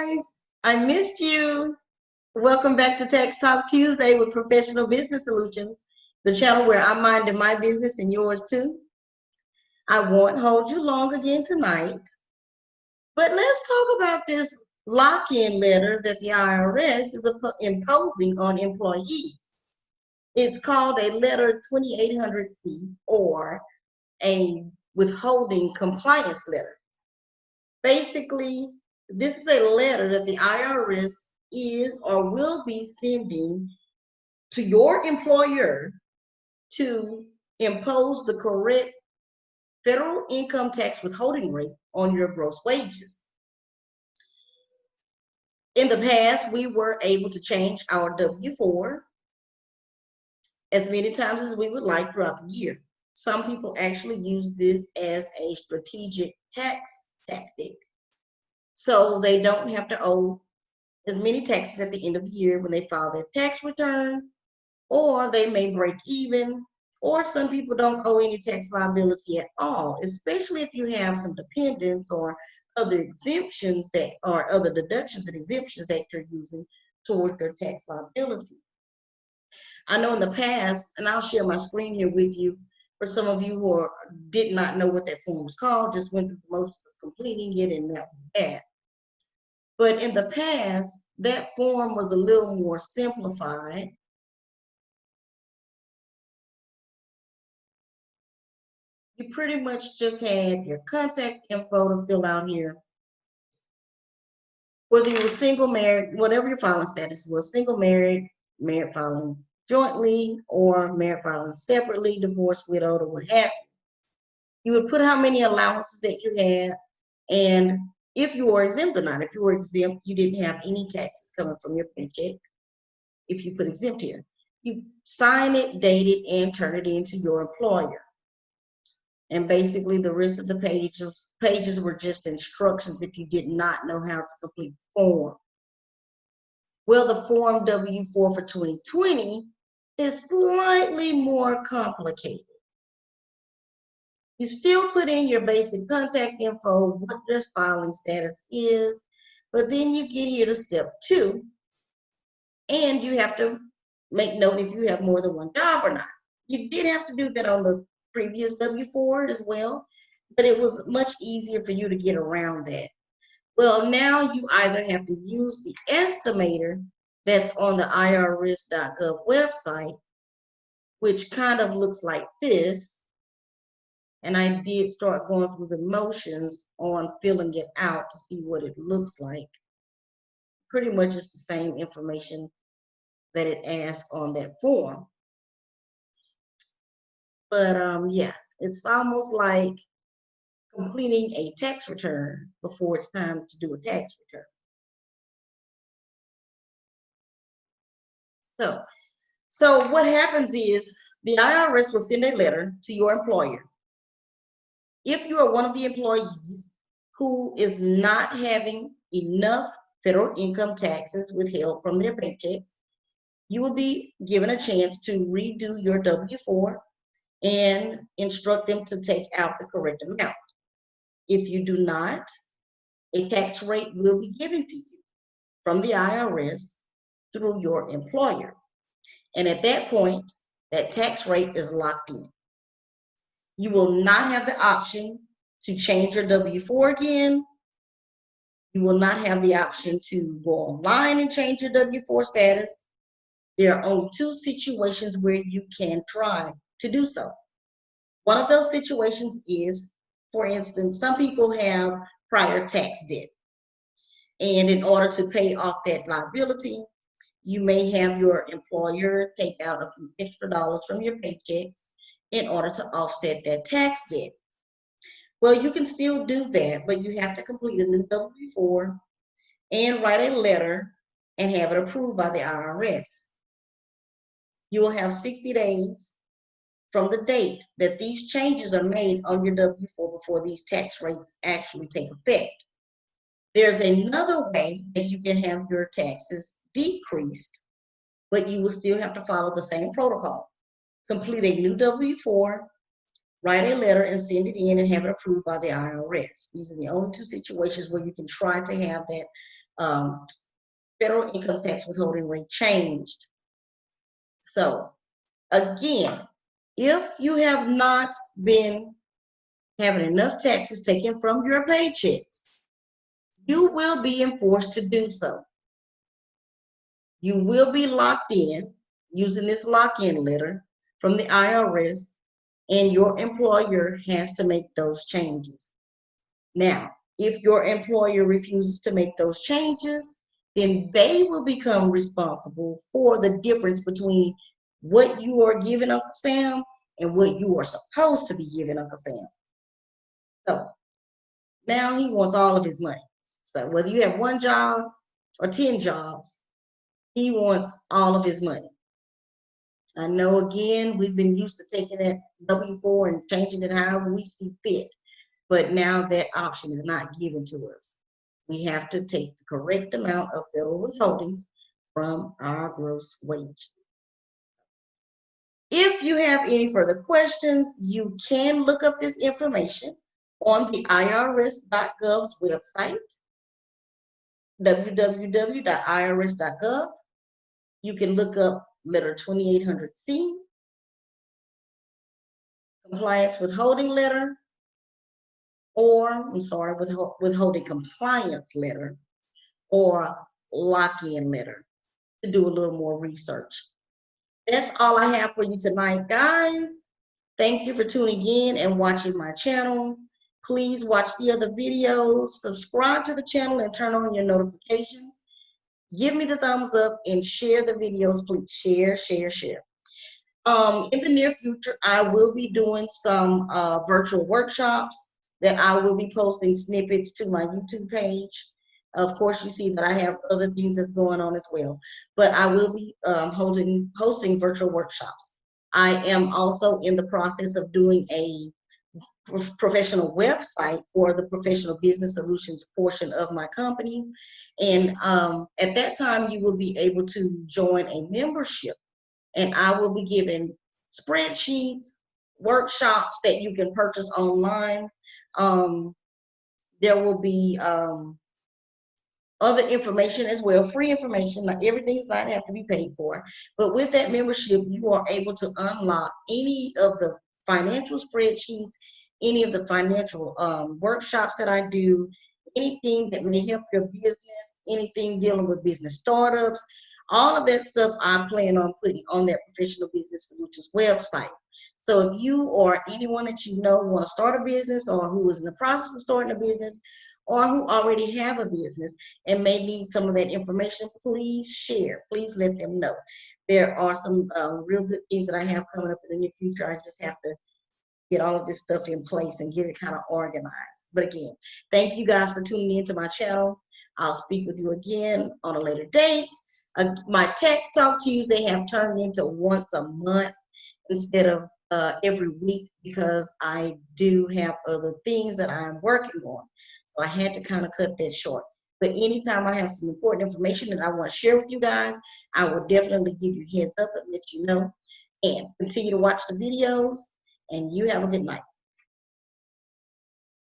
guys. I missed you. Welcome back to Tax Talk Tuesday with Professional Business Solutions, the channel where I'm minding my business and yours too. I won't hold you long again tonight, but let's talk about this lock-in letter that the IRS is imposing on employees. It's called a letter 2800C or a withholding compliance letter. Basically, this is a letter that the IRS is or will be sending to your employer to impose the correct federal income tax withholding rate on your gross wages. In the past, we were able to change our W-4 as many times as we would like throughout the year. Some people actually use this as a strategic tax tactic, so they don't have to owe as many taxes at the end of the year when they file their tax return, or they may break even, or some people don't owe any tax liability at all, especially if you have some dependents or other exemptions that or other deductions and exemptions that you're using towards your tax liability. I know in the past, and I'll share my screen here with you, for some of you who did not know what that form was called, just went through the motions of completing it, and that was that. But in the past, that form was a little more simplified. You pretty much just had your contact info to fill out here. Whether you were single, married, whatever your filing status was, single, married, married filing jointly, or married filing separately, divorced, widowed, or what have you. You would put how many allowances that you had, and if you were exempt or not. If you were exempt, you didn't have any taxes coming from your paycheck. If you put exempt here, you sign it, date it, and turn it into your employer. And basically the rest of the pages were just instructions if you did not know how to complete the form. Well, the Form W-4 for 2020 is slightly more complicated. You still put in your basic contact info, what your filing status is, but then you get here to step 2, and you have to make note if you have more than one job or not. You did have to do that on the previous W-4 as well, but it was much easier for you to get around that. Well, now you either have to use the estimator that's on the irs.gov website, which kind of looks like this. And I did start going through the motions on filling it out to see what it looks like. Pretty much it's the same information that it asks on that form. But yeah, it's almost like completing a tax return before it's time to do a tax return. So what happens is the IRS will send a letter to your employer. If you are one of the employees who is not having enough federal income taxes withheld from their paychecks, you will be given a chance to redo your W-4 and instruct them to take out the correct amount. If you do not, a tax rate will be given to you from the IRS through your employer. And at that point, that tax rate is locked in. You will not have the option to change your W-4 again. You will not have the option to go online and change your W-4 status. There are only 2 situations where you can try to do so. One of those situations is, for instance, some people have prior tax debt. And in order to pay off that liability, you may have your employer take out a few extra dollars from your paychecks in order to offset that tax debt. Well, you can still do that, but you have to complete a new W-4 and write a letter and have it approved by the IRS. You will have 60 days from the date that these changes are made on your W-4 before these tax rates actually take effect. There's another way that you can have your taxes decreased, but you will still have to follow the same protocol. Complete a new W-4, write a letter and send it in and have it approved by the IRS. These are the only 2 situations where you can try to have that federal income tax withholding rate changed. So again, if you have not been having enough taxes taken from your paychecks, you will be enforced to do so. You will be locked in using this lock-in letter from the IRS, and your employer has to make those changes. Now, if your employer refuses to make those changes, then they will become responsible for the difference between what you are giving Uncle Sam and what you are supposed to be giving Uncle Sam. So now he wants all of his money. So whether you have one job or 10 jobs, he wants all of his money. I know, again, we've been used to taking that W-4 and changing it however we see fit, but now that option is not given to us. We have to take the correct amount of federal withholdings from our gross wage. If you have any further questions, you can look up this information on the irs.gov's website, www.irs.gov. You can look up letter 2800C, compliance withholding letter, or, withholding compliance letter, or lock-in letter to do a little more research. That's all I have for you tonight, guys. Thank you for tuning in and watching my channel. Please watch the other videos, subscribe to the channel, and turn on your notifications. Give me the thumbs up and share the videos, please. Share, share, share. In the near future, I will be doing some virtual workshops that I will be posting snippets to my YouTube page. Of course, you see that I have other things that's going on as well, but I will be hosting virtual workshops. I am also in the process of doing a professional website for the professional business solutions portion of my company. And at that time, you will be able to join a membership, and I will be giving spreadsheets, workshops that you can purchase online. There will be other information as well, free information. Not everything's not have to be paid for, but with that membership, you are able to unlock any of the financial spreadsheets, any of the financial workshops that I do, anything that may help your business, anything dealing with business startups, all of that stuff I plan on putting on that Professional Business Solutions website. So if you or anyone that you know want to start a business, or who is in the process of starting a business, or who already have a business and may need some of that information, please share. Please let them know. There are some real good things that I have coming up in the near future. I just have to get all of this stuff in place and get it kind of organized. But again, thank you guys for tuning into my channel. I'll speak with you again on a later date. My Tax Talk Tuesday have turned into once a month instead of every week, because I do have other things that I'm working on. So I had to kind of cut that short. But anytime I have some important information that I want to share with you guys, I will definitely give you heads up and let you know. And continue to watch the videos, and you have a good night.